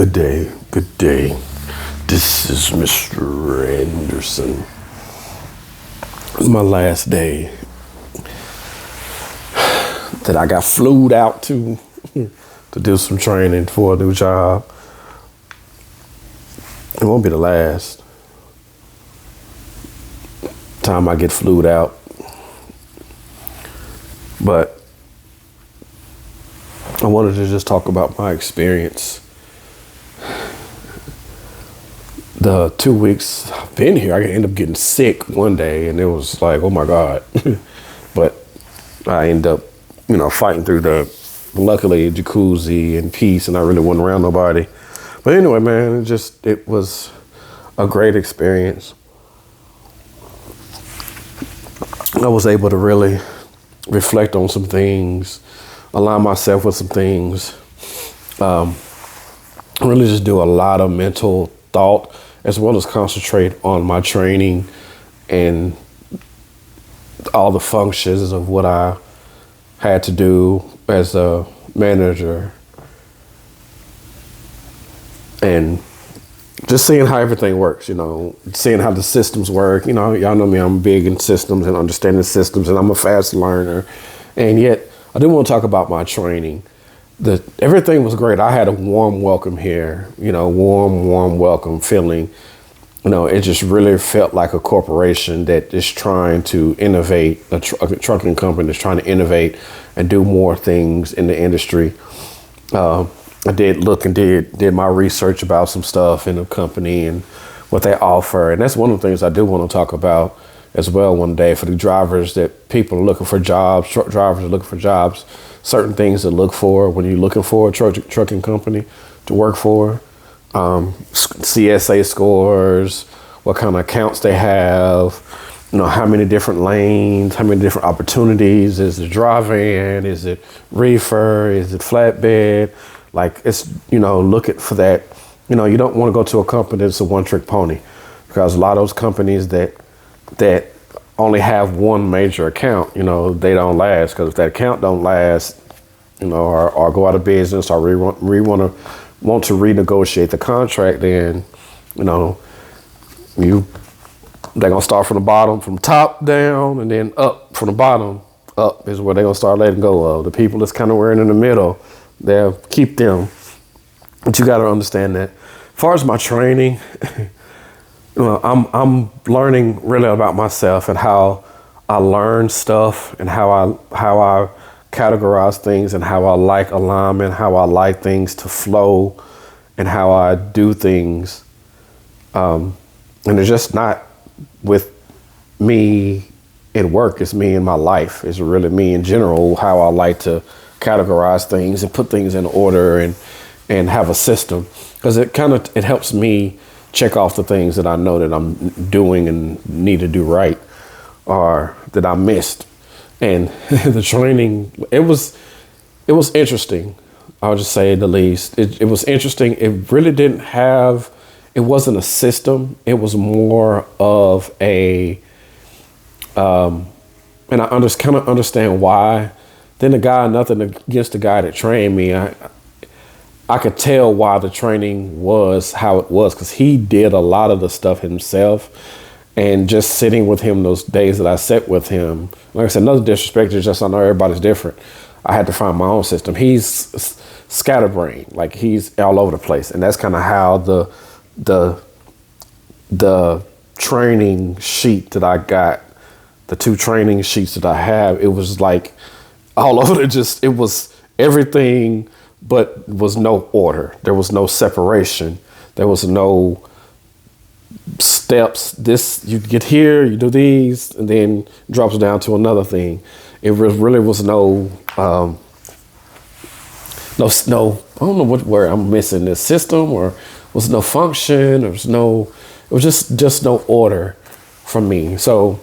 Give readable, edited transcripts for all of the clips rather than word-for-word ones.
Good day, good day. This is Mr. Anderson. It's my last day that I got flued out to do some training for a new job. It won't be the last time I get flued out, but I wanted to just talk about my experience. The 2 weeks I've been here, I ended up getting sick one day, and it was like, oh my God. But I ended up, fighting through luckily, jacuzzi and peace, and I really wasn't around nobody. But anyway, man, it was a great experience. I was able to really reflect on some things, align myself with some things, really just do a lot of mental thought, as well as concentrate on my training and all the functions of what I had to do as a manager, and just seeing how everything works, seeing how the systems work. Y'all know me, I'm big in systems and understanding systems, and I'm a fast learner. And yet I do want to talk about my training. Everything was great. I had a warm welcome here, warm welcome feeling. It just really felt like a corporation that is trying to innovate, a trucking company that's trying to innovate and do more things in the industry. I did look and did my research about some stuff in the company and what they offer. And that's one of the things I do want to talk about as well one day for the drivers, that people are looking for jobs, truck drivers are looking for jobs, certain things to look for when you're looking for a trucking company to work for. CSA scores, what kind of accounts they have, how many different lanes, how many different opportunities. Is it dry van? Is it reefer? Is it flatbed? Like, it's, looking for that. You don't want to go to a company that's a one-trick pony, because a lot of those companies that only have one major account, they don't last, because if that account don't last, or go out of business, or want to renegotiate the contract, then, they're gonna start from the bottom, from top down, and then up from the bottom up is where they're gonna start letting go of. The people that's kind of wearing in the middle, they'll keep them. But you got to understand that. As far as my training, I'm learning really about myself and how I learn stuff and how I categorize things and how I like alignment, how I like things to flow, and how I do things. And it's just not with me in work, it's me in my life. It's really me in general, how I like to categorize things and put things in order and have a system, because it helps me check off the things that I know that I'm doing and need to do right, or that I missed. And the training, it was interesting. I'll just say the least. It was interesting. It really it wasn't a system. It was more of and I kind of understand why. Then nothing against the guy that trained me. I could tell why the training was how it was, because he did a lot of the stuff himself. And just sitting with him those days that I sat with him, like I said, another disrespect is just I know everybody's different. I had to find my own system. He's scatterbrained, like he's all over the place. And that's kind of how the training sheet that I got, the 2 training sheets that I have, it was like all over it was everything, but was no order. There was no separation. There was no steps. This, you get here, you do these, and then drops down to another thing. It really was no, I don't know what word I'm missing, the system, or was no function, it was just no order from me. So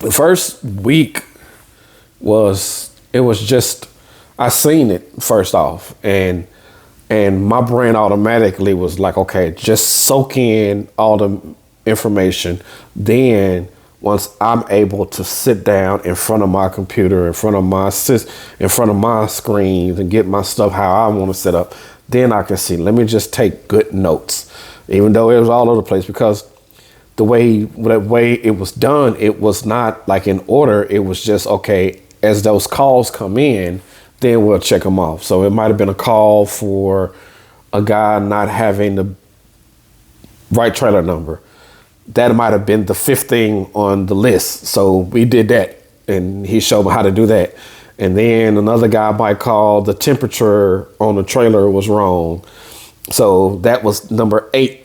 the first week I seen it first off, and my brain automatically was like, okay, just soak in all the information. Then once I'm able to sit down in front of my computer, in front of my screens, and get my stuff how I want to set up, then I can see, let me just take good notes, even though it was all over the place, because the way it was done, it was not like in order. It was just, okay, as those calls come in, then we'll check them off. So it might have been a call for a guy not having the right trailer number. That might have been the fifth thing on the list. So we did that, and he showed me how to do that. And then another guy might call, the temperature on the trailer was wrong. So that was number 8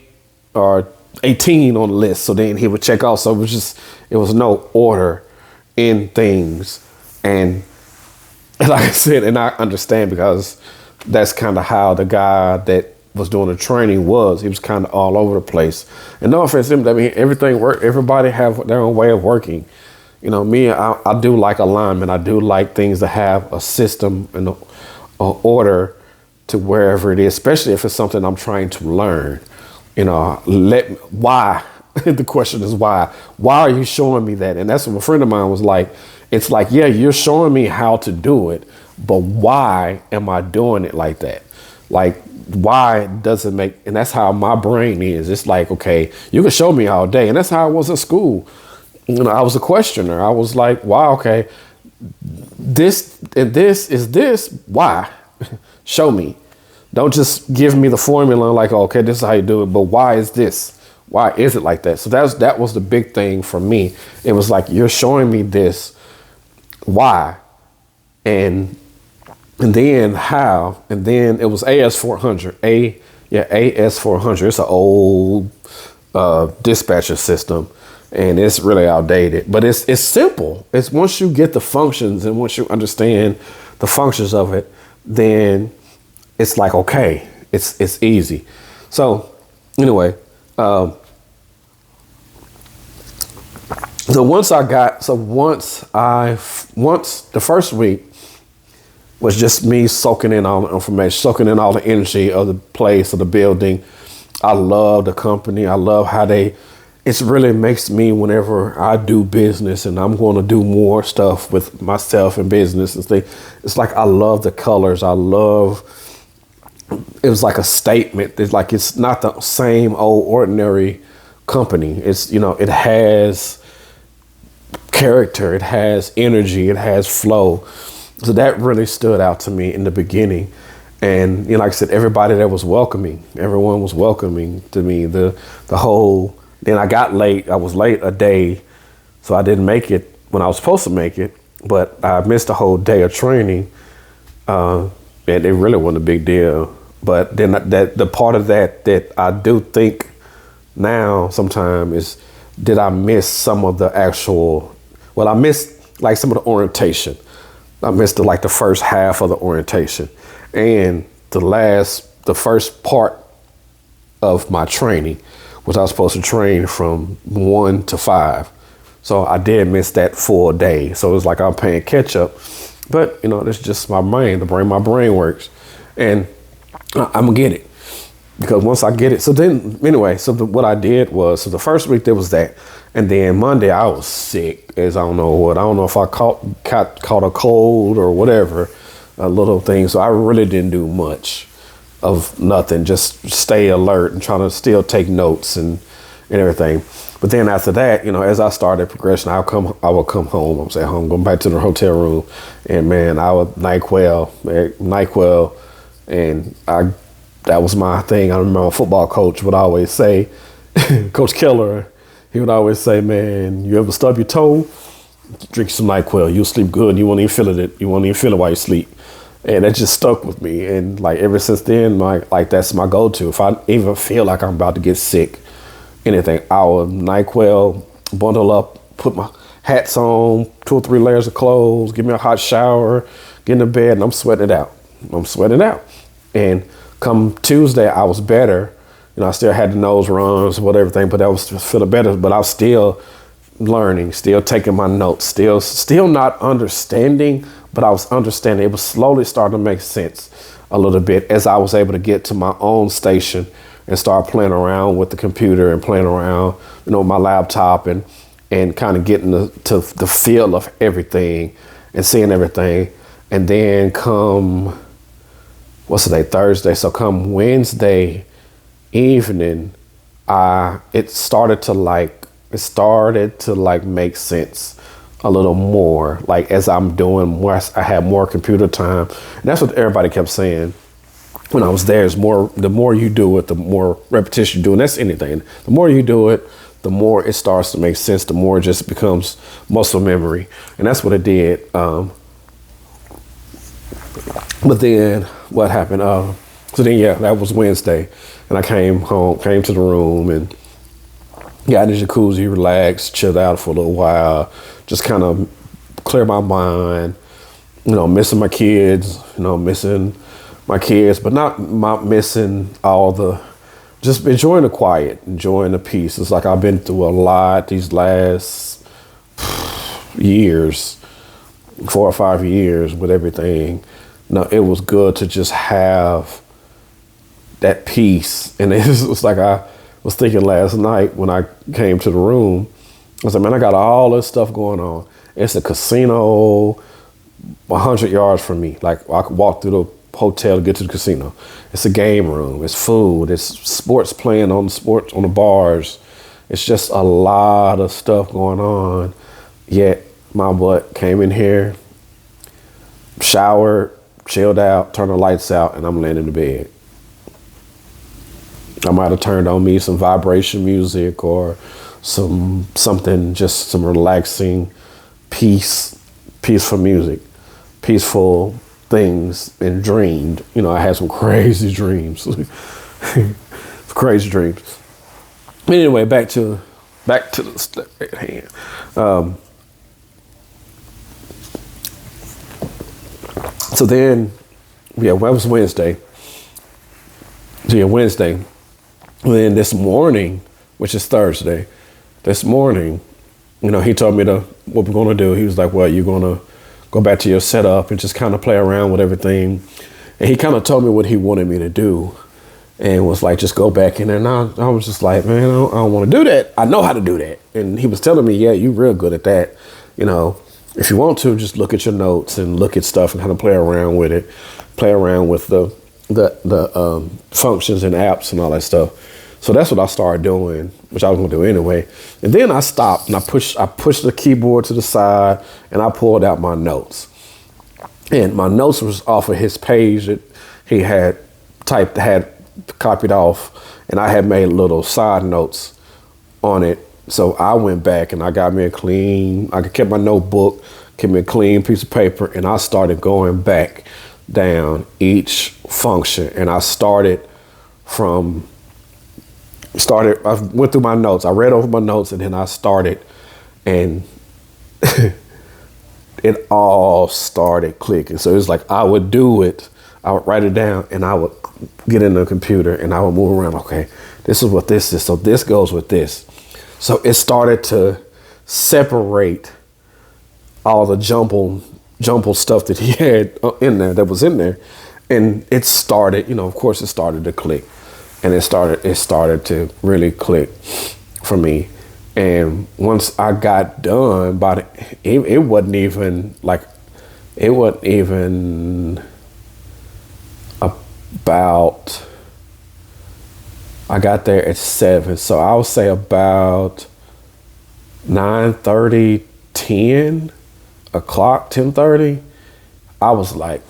or 18 on the list. So then he would check off. So it was no order in things. And like I said, and I understand, because that's kind of how the guy that was doing the training was. He was kind of all over the place. And no offense to him, I mean, everything worked. Everybody have their own way of working. You know, me, I do like alignment. I do like things that have a system and a order to wherever it is, especially if it's something I'm trying to learn. You know, why? The question is why? Why are you showing me that? And that's what a friend of mine was like. It's like, yeah, you're showing me how to do it, but why am I doing it like that? Like, why does it make, and that's how my brain is. It's like, okay, you can show me all day. And that's how I was in school. You know, I was a questioner. I was like, wow, okay, this and this is this. Why? Show me. Don't just give me the formula like, okay, this is how you do it. But why is this? Why is it like that? So that was the big thing for me. It was like, you're showing me this. Why? And then how? And then it was AS400. AS400. It's an old dispatcher system. And it's really outdated, but it's simple. It's once you get the functions and once you understand the functions of it, then it's like, okay, it's easy. So anyway, once the first week was just me soaking in all the information, soaking in all the energy of the place, of the building. I love the company. I love how it really makes me, whenever I do business and I'm going to do more stuff with myself and business and things, it's like, I love the colors. It was like a statement. It's like, it's not the same old ordinary company. It's, you know, it has character, it has energy, it has flow. So that really stood out to me in the beginning. And, you know, like I said, everybody there was welcoming. Everyone was welcoming to me. The whole, then I got late. I was late a day, so I didn't make it when I was supposed to make it. But I missed a whole day of training, and it really wasn't a big deal. But then the part of that I do think now sometimes is, did I miss some of the actual? Well, I missed like some of the orientation. I missed the first half of the orientation, and the first part of my training, which I was supposed to train from 1 to 5. So I did miss that full day. So it was like I'm playing catch up. But, you know, it's just my brain, my brain works. And I'm going to get it. Because once I get it. So then, anyway, what I did was, so the first week there was that. And then Monday I was sick as I don't know what. I don't know if I caught a cold or whatever, a little thing. So I really didn't do much of nothing, just stay alert and trying to still take notes and everything. But then after that, you know, as I started progression, I would come home. I'm saying home, going back to the hotel room, and man, I would NyQuil, and that was my thing. I remember my football coach would always say, Coach Keller, he would always say, man, you ever stub your toe? Drink some NyQuil, you'll sleep good. You won't even feel it. You won't even feel it while you sleep. And that just stuck with me. And like ever since then, like that's my go-to. If I even feel like I'm about to get sick, anything, I will NyQuil, bundle up, put my hats on, 2 or 3 layers of clothes, give me a hot shower, get in the bed, and I'm sweating it out. And come Tuesday, I was better. You know, I still had the nose runs, everything, but I was feeling better. But I was still learning, still taking my notes, still not understanding, but I was understanding. It was slowly starting to make sense a little bit as I was able to get to my own station and start playing around with the computer and playing around, you know, my laptop and kind of getting to the feel of everything and seeing everything. And then come what's the day? Thursday. So come Wednesday evening, it started to make sense a little more. Like as I'm doing more, I had more computer time. And that's what everybody kept saying when I was there, is more, the more you do it, the more repetition you do. And that's anything. The more you do it, the more it starts to make sense, the more it just becomes muscle memory. And that's what it did. But then what happened? So then, yeah, that was Wednesday. And I came to the room and got in the jacuzzi, relaxed, chilled out for a little while, just kind of clear my mind, missing my kids, but not missing just enjoying the quiet, enjoying the peace. It's like I've been through a lot these last years, 4 or 5 years with everything. It was good to just have that peace. And it was like I was thinking last night when I came to the room, I was like, man, I got all this stuff going on. It's a casino 100 yards from me. Like I could walk through the hotel to get to the casino. It's a game room. It's food. It's sports playing on the bars. It's just a lot of stuff going on. Yet my butt came in here, showered, chilled out, turned the lights out, and I'm laying in the bed. I might have turned on me some vibration music or some relaxing peaceful music, peaceful things, and dreamed. I had some crazy dreams. Crazy dreams. Anyway, back to the stuff at hand. So then, that was Wednesday. So yeah, Wednesday. And then this morning, which is Thursday, this morning, he told me what we're going to do. He was like, well, you're going to go back to your setup and just kind of play around with everything. And he kind of told me what he wanted me to do and was like, just go back in there. And I was just like, man, I don't want to do that. I know how to do that. And he was telling me, yeah, you're real good at that. If you want to, just look at your notes and look at stuff and how to play around with it, play around with the functions and apps and all that stuff. So that's what I started doing, which I was gonna do anyway. And then I stopped and I pushed the keyboard to the side and I pulled out my notes. And my notes was off of his page that he had copied off, and I had made little side notes on it. So I went back and I got me I kept my notebook, kept me a clean piece of paper, and I started going back down each function. And I I went through my notes. I read over my notes and then I started, and it all started clicking. So it was like I would do it, I would write it down, and I would get in the computer and I would move around. Okay, this is what this is. So this goes with this. So it started to separate all the jumbled stuff that he had that was in there. And it started, of course it started to click. And it started to really click for me. And once I got done, it wasn't even about, I got there at 7. So I would say about 9:30, 10 o'clock, 10:30, I was like,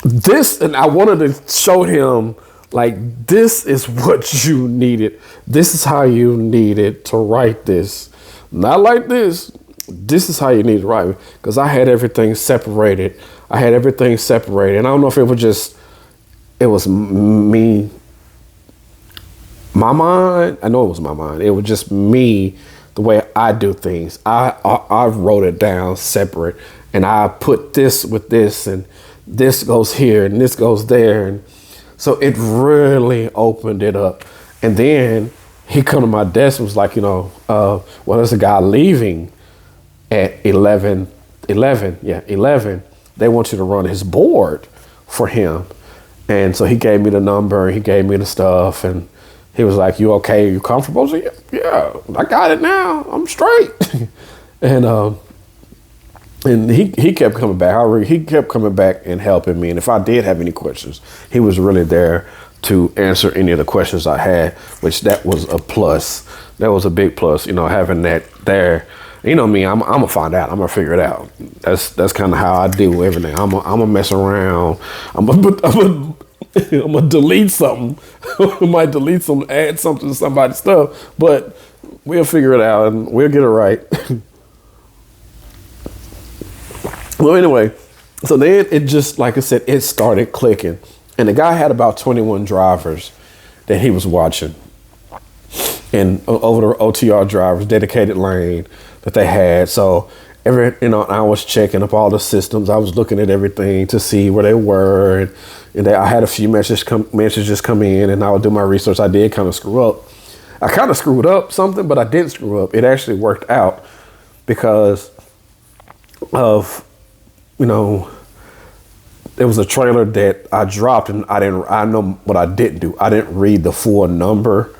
this, and I wanted to show him, like, this is what you needed. This is how you needed to write this. Not like this. This is how you need to write it. Because I had everything separated. And I don't know if it was me, my mind. I know it was my mind. It was just me, the way I do things. I wrote it down separate. And I put this with this, and this goes here, and this goes there. And so it really opened it up. And then he come to my desk and was like, well, there's a guy leaving at 11. They want you to run his board for him. And so he gave me the number, he gave me the stuff, and he was like, you okay? You comfortable? I said, yeah, I got it now. I'm straight. And And he kept coming back. He kept coming back and helping me. And if I did have any questions, he was really there to answer any of the questions I had, which that was a plus. That was a big plus, having that there. You know me, I'm gonna find out. I'm gonna figure it out. That's kind of how I do everything. I'm gonna mess around. I'm gonna delete something. I might delete something, add something to somebody's stuff, but we'll figure it out and we'll get it right. Well, anyway, so then it just, like I said, it started clicking. And the guy had about 21 drivers that he was watching. And over the OTR drivers, dedicated lane that they had. So I was checking up all the systems. I was looking at everything to see where they were. And I had a few messages come in, and I would do my research. I did kind of screw up. I kind of screwed up something, but I didn't screw up. It actually worked out because of, there was a trailer that I dropped, and I know what I didn't do. I didn't read the full number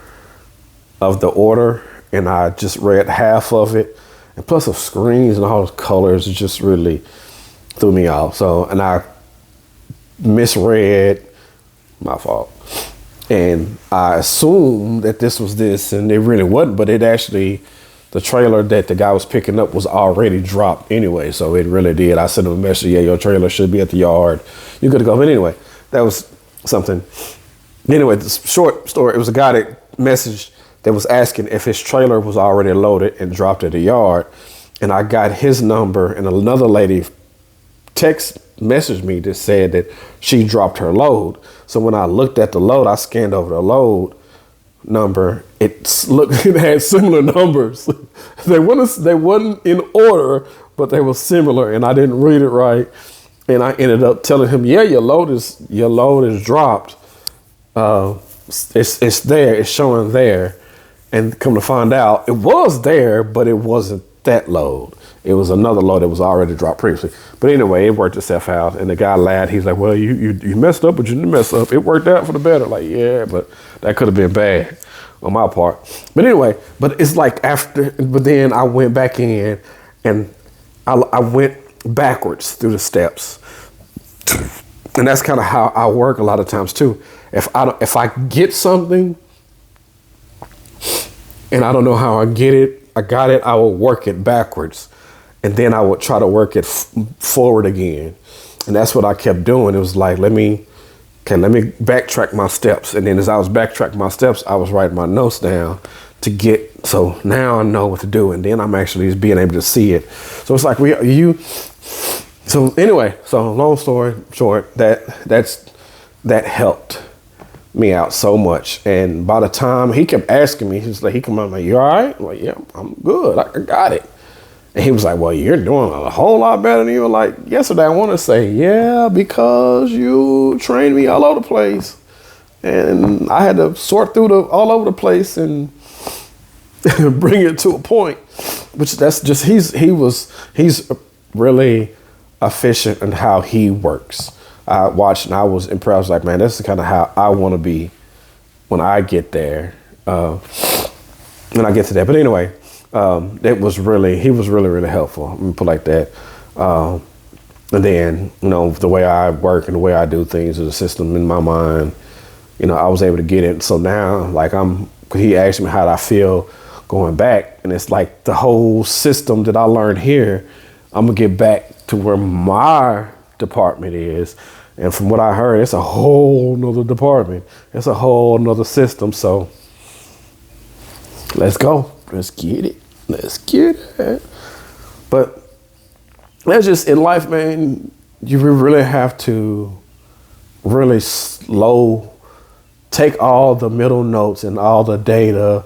of the order, and I just read half of it. And plus the screens and all those colors, it just really threw me off. And I misread, my fault. And I assumed that this was this, and it really wasn't, but it actually, the trailer that the guy was picking up was already dropped anyway. So it really did. I sent him a message, yeah, your trailer should be at the yard. You could go. But anyway, that was something. Anyway, the short story, it was a guy that messaged that was asking if his trailer was already loaded and dropped at the yard. And I got his number, and another lady text messaged me that said that she dropped her load. So when I looked at the load, I scanned over the load number. It had similar numbers. They wasn't in order, but they were similar, and I didn't read it right. And I ended up telling him, yeah, your load is dropped. It's there, it's showing there. And come to find out, it was there, but it wasn't that load. It was another load that was already dropped previously. But anyway, it worked itself out. And the guy laughed. He's like, well, you messed up, but you didn't mess up. It worked out for the better. Like, yeah, but that could have been bad on my part. But anyway, but it's like but then I went back in, and I went backwards through the steps. And that's kind of how I work a lot of times too. If I get something and I don't know how I got it, I will work it backwards. And then I would try to work it forward again. And that's what I kept doing. It was like, let me backtrack my steps. And then as I was backtracking my steps, I was writing my notes down so now I know what to do. And then I'm actually just being able to see it. So it's like so anyway, so long story short, that helped me out so much. And by the time he kept asking me, he come out like, you all right? I'm like, yeah, I'm good. I got it. And he was like, well, you're doing a whole lot better than you were like yesterday. I want to say, yeah, because you trained me all over the place. And I had to sort through all over the place and bring it to a point, which that's just, he's really efficient in how he works. I watched and I was impressed. I was like, man, this is kind of how I want to be when I get there. When I get to that. But anyway, he was really, really helpful. Let me put it like that. And then, the way I work and the way I do things is a system in my mind, I was able to get it. So now, like he asked me how I feel going back. And it's like the whole system that I learned here, I'm going to get back to where my department is. And from what I heard, it's a whole nother department. It's a whole nother system. So let's go. Let's get it. Let's get it. But that's just in life, man. You really have to really take all the middle notes and all the data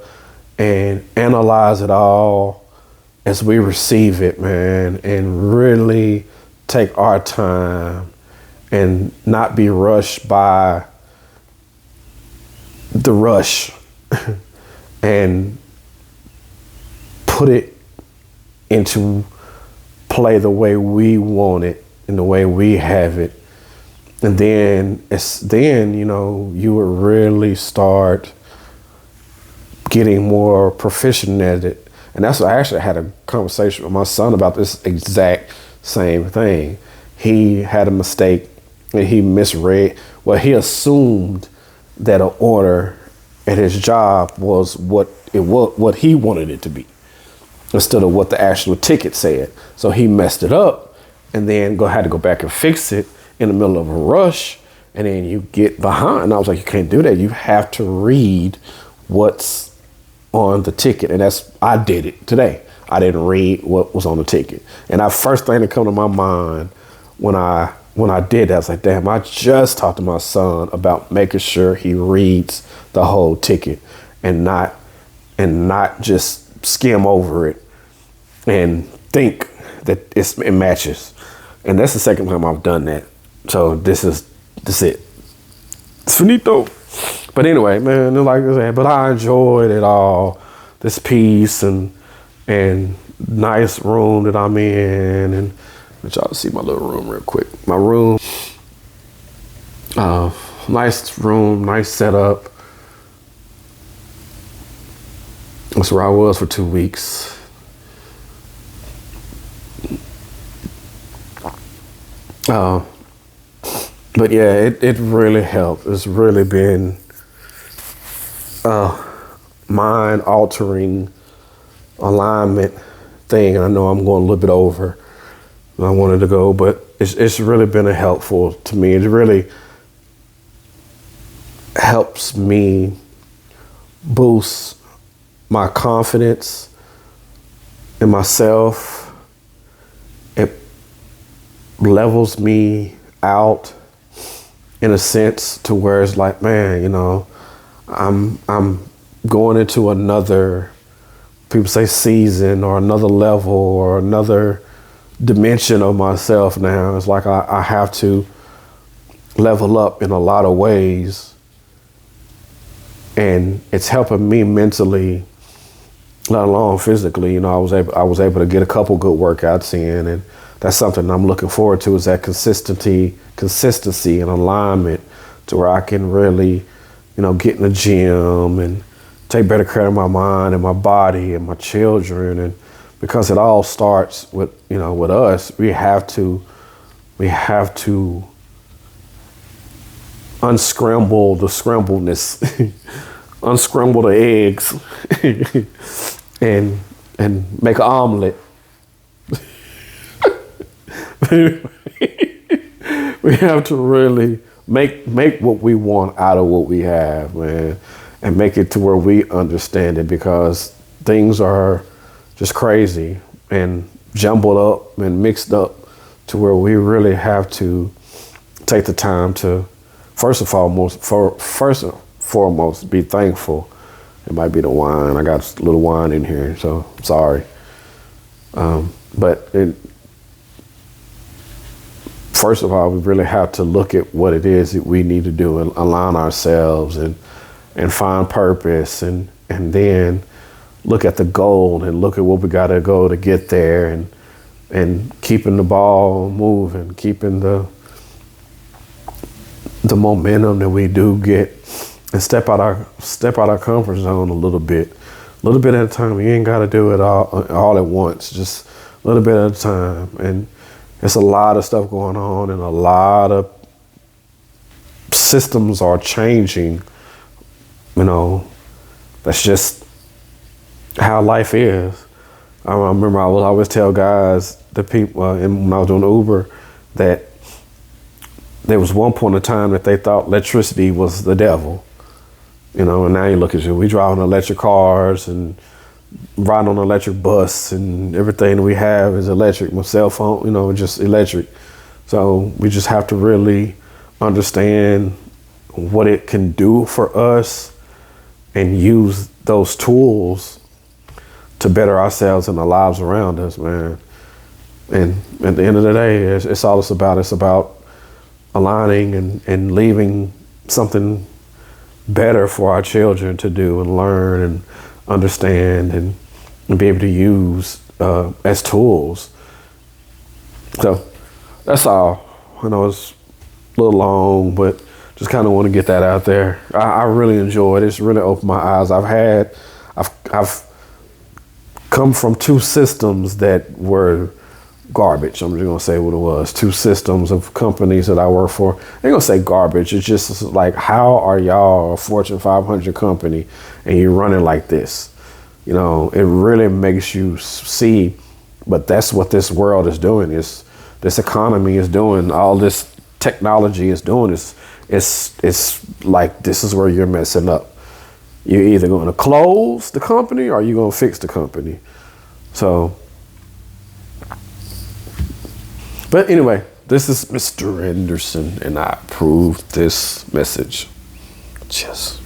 and analyze it all as we receive it, man, and really take our time and not be rushed by the rush and put it into play the way we want it and the way we have it. And then you would really start getting more proficient at it. And that's what I actually had a conversation with my son about this exact same thing. He had a mistake and he misread. Well, he assumed that an order at his job was what he wanted it to be, instead of what the actual ticket said. So he messed it up and then had to go back and fix it in the middle of a rush. And then you get behind. And I was like, you can't do that. You have to read what's on the ticket. And I did it today. I didn't read what was on the ticket. And the first thing that come to my mind when I did that, I was like, damn, I just talked to my son about making sure he reads the whole ticket and not just skim over it and think that it matches. And that's the second time I've done that. So this is it. It's finito. But anyway, man, like I said, but I enjoyed it all. This peace and nice room that I'm in, and let y'all see my little room real quick. My room, nice room, nice setup. That's where I was for 2 weeks. But yeah, it really helped. It's really been mind altering alignment thing. And I know I'm going a little bit over than I wanted to go, but it's really been helpful to me. It really helps me boost my confidence in myself. It levels me out in a sense to where it's like, man, you know, I'm going into another, people say season, or another level or another dimension of myself now. It's like I have to level up in a lot of ways, and it's helping me mentally, let alone physically. You know, I was able to get a couple good workouts in, and that's something I'm looking forward to, is that consistency and alignment to where I can really, you know, get in the gym and take better care of my mind and my body and my children. And because it all starts with, you know, with us, we have to unscramble the scrambledness, unscramble the eggs and make an omelet. We have to really make what we want out of what we have, man, and make it to where we understand it, because things are just crazy and jumbled up and mixed up to where we really have to take the time to first and foremost be thankful. It might be the wine. I got a little wine in here, so sorry. But first of all, we really have to look at what it is that we need to do and align ourselves and find purpose, and then look at the goal and look at what we got to go to get there, and keeping the ball moving, keeping the momentum that we do get, and step out our comfort zone a little bit at a time. You ain't got to do it all at once, just a little bit at a time. And there's a lot of stuff going on, and a lot of systems are changing. You know, that's just how life is. I remember I would always tell guys, the people, when I was doing Uber, that there was one point in time that they thought electricity was the devil. You know, and now you look at we drive on electric cars and ride on an electric bus, and everything that we have is electric. My cell phone, you know, just electric. So we just have to really understand what it can do for us and use those tools to better ourselves and the lives around us, man. And at the end of the day, it's all it's about. It's about aligning and leaving something better for our children to do and learn and understand and be able to use as tools. So that's all. I know it's a little long, but just kind of want to get that out there. I really enjoyed it. It's really opened my eyes. I've come from two systems that were garbage. I'm just gonna say what it was. Two systems of companies that I work for. I ain't gonna say garbage. It's just like, how are y'all a Fortune 500 company and you're running like this? You know, it really makes you see. But that's what this world is doing. Is this economy is doing? All this technology is doing. It's like, this is where you're messing up. You're either going to close the company or you're going to fix the company. So, but anyway, this is Mr. Anderson, and I approve this message. Cheers.